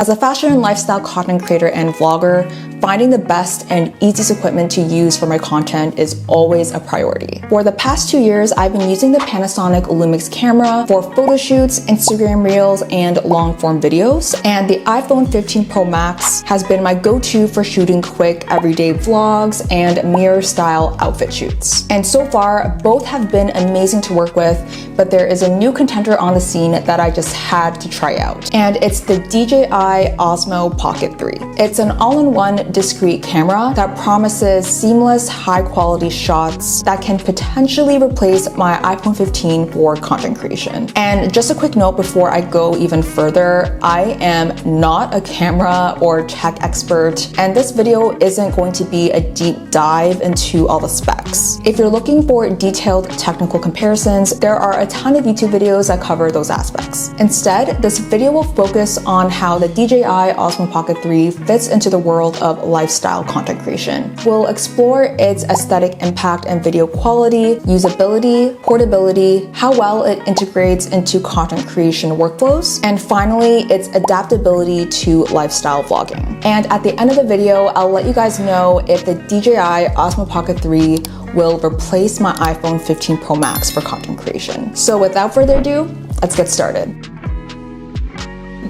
As a fashion and lifestyle content creator and vlogger, finding the best and easiest equipment to use for my content is always a priority. For the past 2 years, I've been using the Panasonic Lumix camera for photo shoots, Instagram reels, and long-form videos. And the iPhone 15 Pro Max has been my go-to for shooting quick, everyday vlogs and mirror-style outfit shoots. And so far, both have been amazing to work with, but there is a new contender on the scene that I just had to try out. And it's the DJI Osmo Pocket 3. It's an all-in-one discrete camera that promises seamless, high-quality shots that can potentially replace my iPhone 15 for content creation. And just a quick note before I go even further, I am not a camera or tech expert, and this video isn't going to be a deep dive into all the specs. If you're looking for detailed technical comparisons, there are a ton of YouTube videos that cover those aspects. Instead, this video will focus on how the DJI Osmo Pocket 3 fits into the world of lifestyle content creation. We'll explore its aesthetic impact and video quality, usability, portability, how well it integrates into content creation workflows, and finally, its adaptability to lifestyle vlogging. And at the end of the video, I'll let you guys know if the DJI Osmo Pocket 3 will replace my iPhone 15 Pro Max for content creation. So without further ado, let's get started.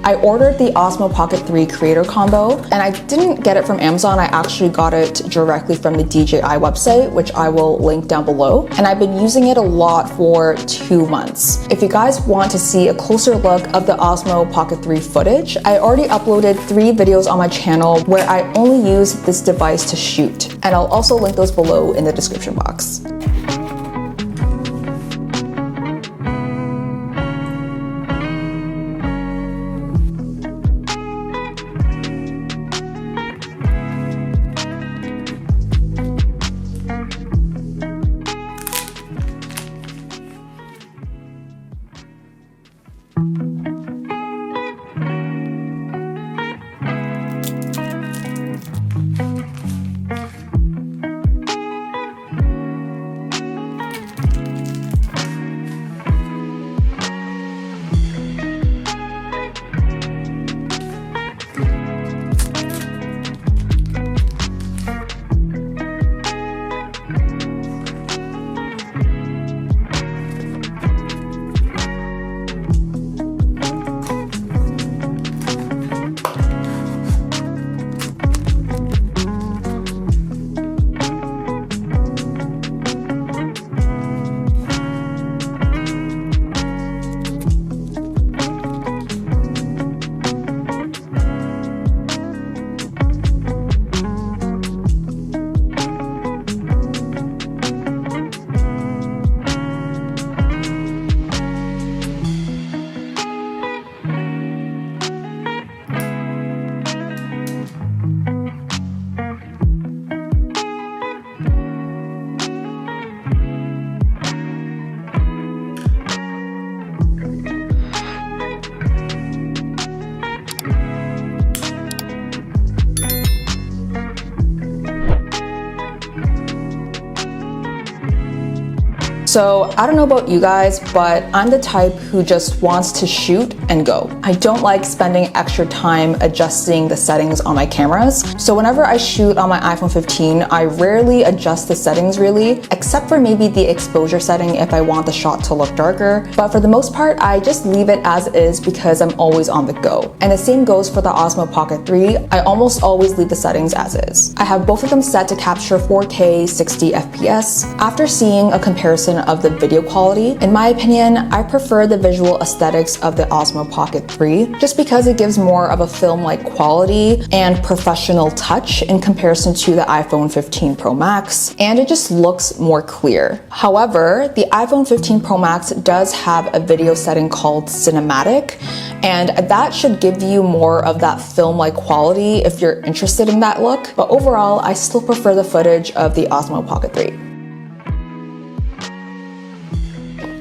I ordered the Osmo Pocket 3 Creator Combo, and I didn't get it from Amazon. I actually got it directly from the DJI website, which I will link down below. And I've been using it a lot for 2 months. If you guys want to see a closer look of the Osmo Pocket 3 footage, I already uploaded 3 videos on my channel where I only use this device to shoot. And I'll also link those below in the description box. So I don't know about you guys, but I'm the type who just wants to shoot and go. I don't like spending extra time adjusting the settings on my cameras. So whenever I shoot on my iPhone 15, I rarely adjust the settings really, except for maybe the exposure setting if I want the shot to look darker. But for the most part, I just leave it as is because I'm always on the go. And the same goes for the Osmo Pocket 3. I almost always leave the settings as is. I have both of them set to capture 4K 60 FPS. After seeing a comparison of the video quality, in my opinion, I prefer the visual aesthetics of the Osmo Pocket 3 just because it gives more of a film-like quality and professional touch in comparison to the iPhone 15 Pro Max, and it just looks more clear. However, the iPhone 15 Pro Max does have a video setting called Cinematic, and that should give you more of that film-like quality if you're interested in that look. But overall, I still prefer the footage of the Osmo Pocket 3.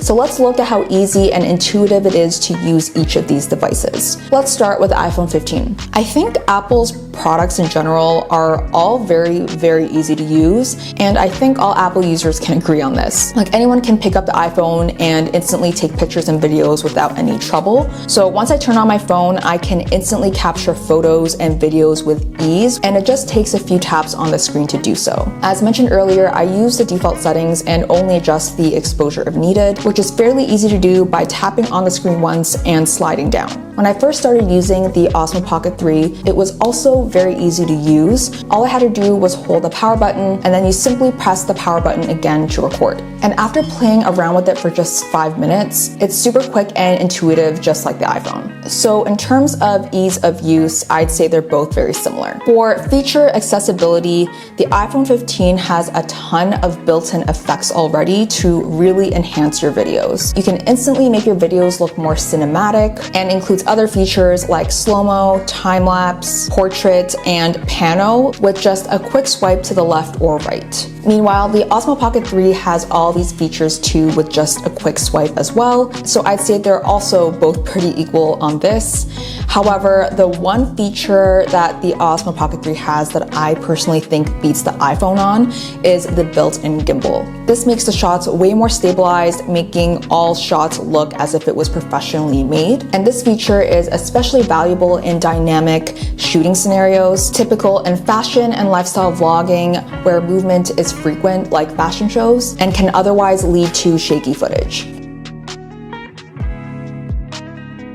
So let's look at how easy and intuitive it is to use each of these devices. Let's start with the iPhone 15. I think Apple's products in general are all very, very easy to use, and I think all Apple users can agree on this. Like, anyone can pick up the iPhone and instantly take pictures and videos without any trouble. So once I turn on my phone, I can instantly capture photos and videos with ease, and it just takes a few taps on the screen to do so. As mentioned earlier, I use the default settings and only adjust the exposure if needed, which is fairly easy to do by tapping on the screen once and sliding down. When I first started using the Osmo Pocket 3, it was also very easy to use. All I had to do was hold the power button, and then you simply press the power button again to record. And after playing around with it for just 5 minutes, it's super quick and intuitive, just like the iPhone. So in terms of ease of use, I'd say they're both very similar. For feature accessibility, the iPhone 15 has a ton of built-in effects already to really enhance your videos. You can instantly make your videos look more cinematic, and includes other features like slow-mo, time-lapse, portrait, and pano with just a quick swipe to the left or right. Meanwhile, the Osmo Pocket 3 has all these features too with just a quick swipe as well, so I'd say they're also both pretty equal on this. However, the one feature that the Osmo Pocket 3 has that I personally think beats the iPhone on is the built-in gimbal. This makes the shots way more stabilized, making all shots look as if it was professionally made. And this feature is especially valuable in dynamic shooting scenarios, typical in fashion and lifestyle vlogging, where movement is frequent, like fashion shows, and can otherwise lead to shaky footage.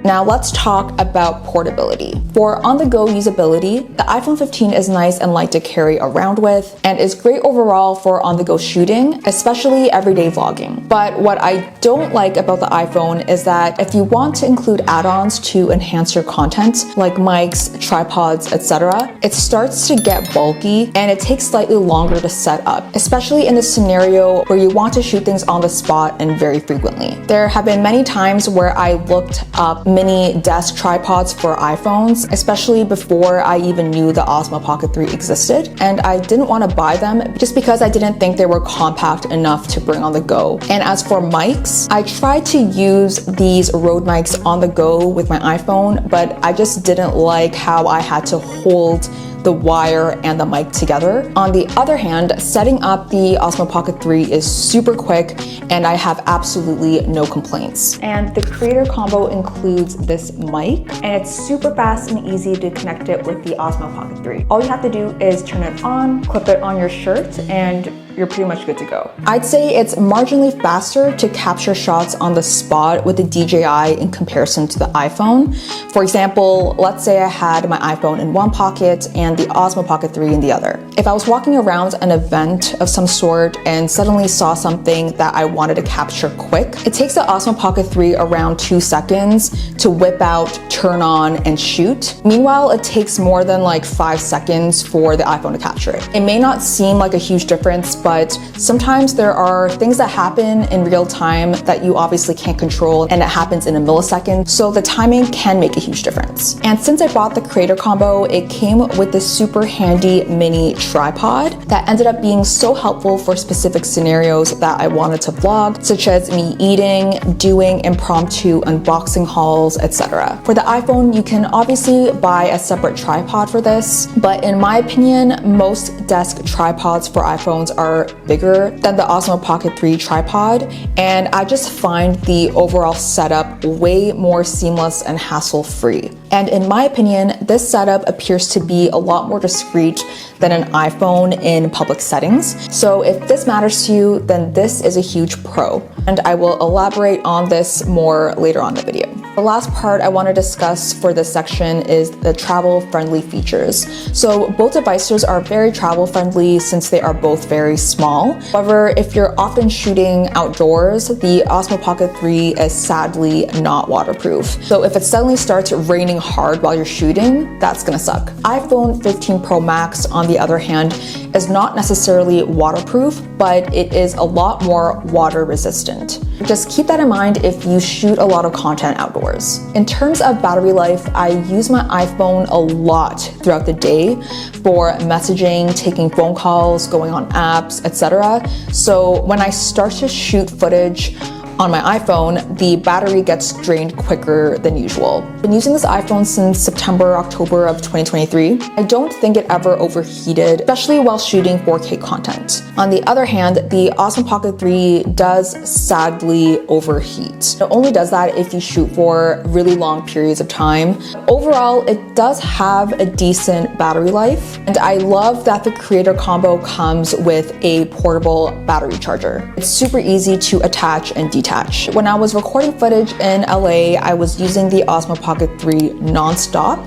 Now let's talk about portability. For on-the-go usability, the iPhone 15 is nice and light to carry around with, and is great overall for on-the-go shooting, especially everyday vlogging. But what I don't like about the iPhone is that if you want to include add-ons to enhance your content, like mics, tripods, etc., it starts to get bulky and it takes slightly longer to set up, especially in the scenario where you want to shoot things on the spot and very frequently. There have been many times where I looked up mini desk tripods for iPhones, especially before I even knew the Osmo Pocket 3 existed, and I didn't want to buy them just because I didn't think they were compact enough to bring on the go. And as for mics, I tried to use these Rode mics on the go with my iPhone, but I just didn't like how I had to hold the wire and the mic together. On the other hand, setting up the Osmo Pocket 3 is super quick, and I have absolutely no complaints. And the creator combo includes this mic, and it's super fast and easy to connect it with the Osmo Pocket 3. All you have to do is turn it on, clip it on your shirt, and you're pretty much good to go. I'd say it's marginally faster to capture shots on the spot with the DJI in comparison to the iPhone. For example, let's say I had my iPhone in one pocket and the Osmo Pocket 3 in the other. If I was walking around an event of some sort and suddenly saw something that I wanted to capture quick, it takes the Osmo Pocket 3 around 2 seconds to whip out, turn on, and shoot. Meanwhile, it takes more than like 5 seconds for the iPhone to capture it. It may not seem like a huge difference, but sometimes there are things that happen in real time that you obviously can't control, and it happens in a millisecond, so the timing can make a huge difference. And since I bought the creator combo, it came with this super handy mini tripod that ended up being so helpful for specific scenarios that I wanted to vlog, such as me eating, doing impromptu unboxing hauls, etc. For the iPhone, you can obviously buy a separate tripod for this, but in my opinion, most desk tripods for iPhones are bigger than the Osmo Pocket 3 tripod, and I just find the overall setup way more seamless and hassle-free. And in my opinion, this setup appears to be a lot more discreet than an iPhone in public settings. So if this matters to you, then this is a huge pro, and I will elaborate on this more later on in the video. The last part I want to discuss for this section is the travel-friendly features. So both devices are very travel-friendly since they are both very small. However, if you're often shooting outdoors, the Osmo Pocket 3 is sadly not waterproof. So if it suddenly starts raining hard while you're shooting, that's gonna suck. iPhone 15 Pro Max, on the other hand, is not necessarily waterproof, but it is a lot more water resistant. Just keep that in mind if you shoot a lot of content outdoors. In terms of battery life, I use my iPhone a lot throughout the day for messaging, taking phone calls, going on apps, etc. So when I start to shoot footage on my iPhone, the battery gets drained quicker than usual. I've been using this iPhone since September, October of 2023. I don't think it ever overheated, especially while shooting 4K content. On the other hand, the Osmo Pocket 3 does sadly overheat. It only does that if you shoot for really long periods of time. Overall, it does have a decent battery life, and I love that the Creator Combo comes with a portable battery charger. It's super easy to attach and detach. When I was recording footage in LA, I was using the Osmo Pocket 3 non-stop,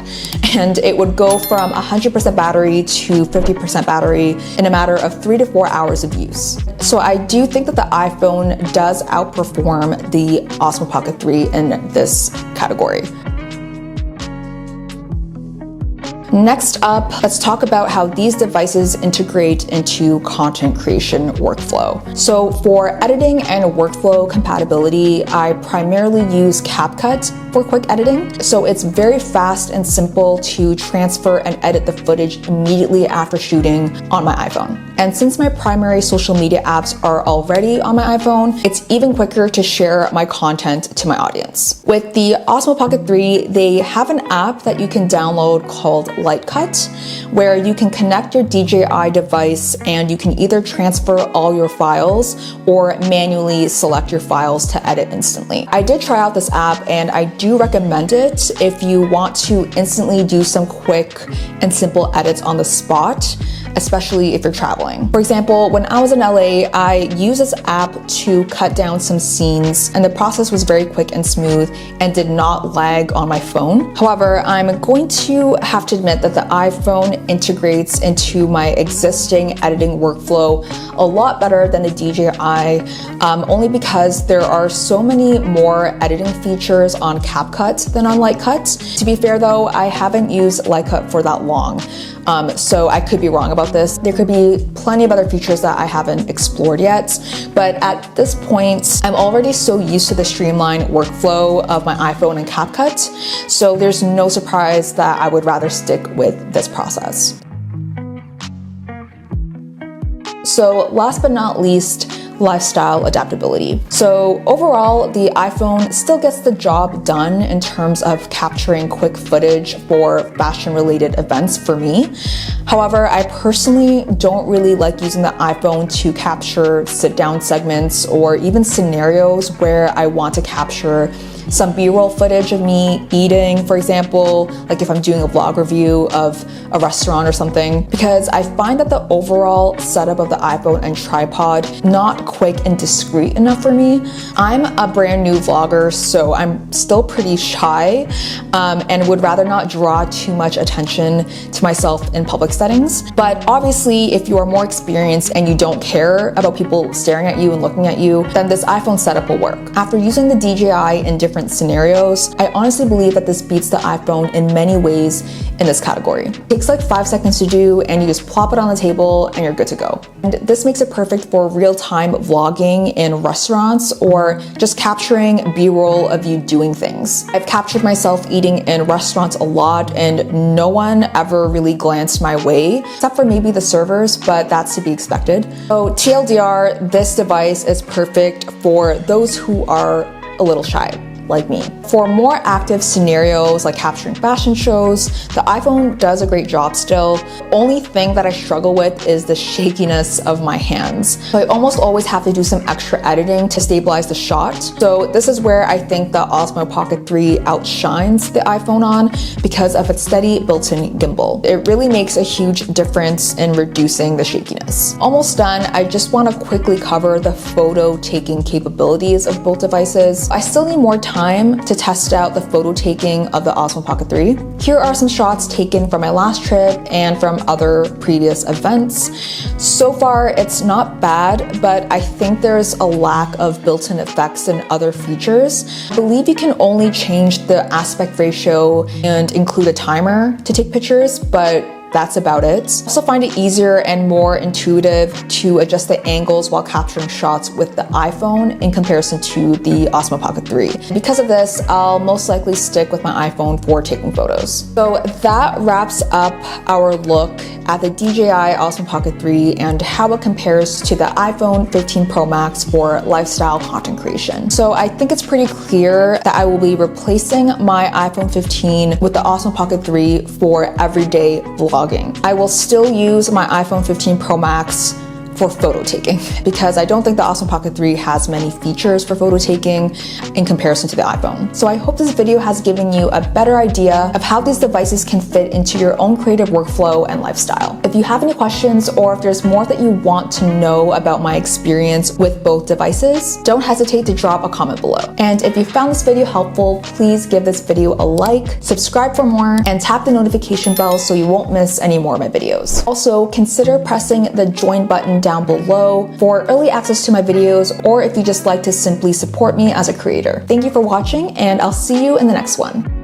and it would go from 100% battery to 50% battery in a matter of 3 to 4 hours of use. So I do think that the iPhone does outperform the Osmo Pocket 3 in this category. Next up, let's talk about how these devices integrate into content creation workflow. So for editing and workflow compatibility, I primarily use CapCut for quick editing. So it's very fast and simple to transfer and edit the footage immediately after shooting on my iPhone. And since my primary social media apps are already on my iPhone, it's even quicker to share my content to my audience. With the Osmo Pocket 3, they have an app that you can download called Lightcut, where you can connect your DJI device and you can either transfer all your files or manually select your files to edit instantly. I did try out this app and I do recommend it if you want to instantly do some quick and simple edits on the spot, especially if you're traveling. For example, when I was in LA, I used this app to cut down some scenes, and the process was very quick and smooth and did not lag on my phone. However, I'm going to have to admit that the iPhone integrates into my existing editing workflow a lot better than the DJI, only because there are so many more editing features on CapCut than on Lightcut. To be fair though, I haven't used Lightcut for that long. So I could be wrong about this. There could be plenty of other features that I haven't explored yet, but at this point, I'm already so used to the streamlined workflow of my iPhone and CapCut, so there's no surprise that I would rather stick with this process. So last but not least, lifestyle adaptability. So overall, the iPhone still gets the job done in terms of capturing quick footage for fashion-related events for me. However, I personally don't really like using the iPhone to capture sit-down segments or even scenarios where I want to capture some B-roll footage of me eating, for example, like if I'm doing a vlog review of a restaurant or something, because I find that the overall setup of the iPhone and tripod not quick and discreet enough for me. I'm a brand new vlogger, so I'm still pretty shy and would rather not draw too much attention to myself in public settings. But obviously, if you are more experienced and you don't care about people staring at you and looking at you, then this iPhone setup will work. After using the DJI in different scenarios, I honestly believe that this beats the iPhone in many ways in this category. It takes like 5 seconds to do, and you just plop it on the table and you're good to go. And this makes it perfect for real-time vlogging in restaurants or just capturing B-roll of you doing things. I've captured myself eating in restaurants a lot and no one ever really glanced my way, except for maybe the servers, but that's to be expected. So TLDR, this device is perfect for those who are a little shy, like me. For more active scenarios like capturing fashion shows, the iPhone does a great job still. Only thing that I struggle with is the shakiness of my hands. So I almost always have to do some extra editing to stabilize the shot. So this is where I think the Osmo Pocket 3 outshines the iPhone on because of its steady built-in gimbal. It really makes a huge difference in reducing the shakiness. Almost done, I just want to quickly cover the photo taking capabilities of both devices. I still need more time to test out the photo taking of the Osmo Pocket 3. Here are some shots taken from my last trip and from other previous events. So far, it's not bad, but I think there's a lack of built-in effects and other features. I believe you can only change the aspect ratio and include a timer to take pictures, but that's about it. I also find it easier and more intuitive to adjust the angles while capturing shots with the iPhone in comparison to the Osmo Pocket 3. Because of this, I'll most likely stick with my iPhone for taking photos. So that wraps up our look at the DJI Osmo Pocket 3 and how it compares to the iPhone 15 Pro Max for lifestyle content creation. So I think it's pretty clear that I will be replacing my iPhone 15 with the Osmo Pocket 3 for everyday vlogging. I will still use my iPhone 15 Pro Max for photo taking because I don't think the Osmo Pocket 3 has many features for photo taking in comparison to the iPhone. So I hope this video has given you a better idea of how these devices can fit into your own creative workflow and lifestyle. If you have any questions or if there's more that you want to know about my experience with both devices, don't hesitate to drop a comment below. And if you found this video helpful, please give this video a like, subscribe for more, and tap the notification bell so you won't miss any more of my videos. Also, consider pressing the join button down below for early access to my videos, or if you just like to simply support me as a creator. Thank you for watching, and I'll see you in the next one.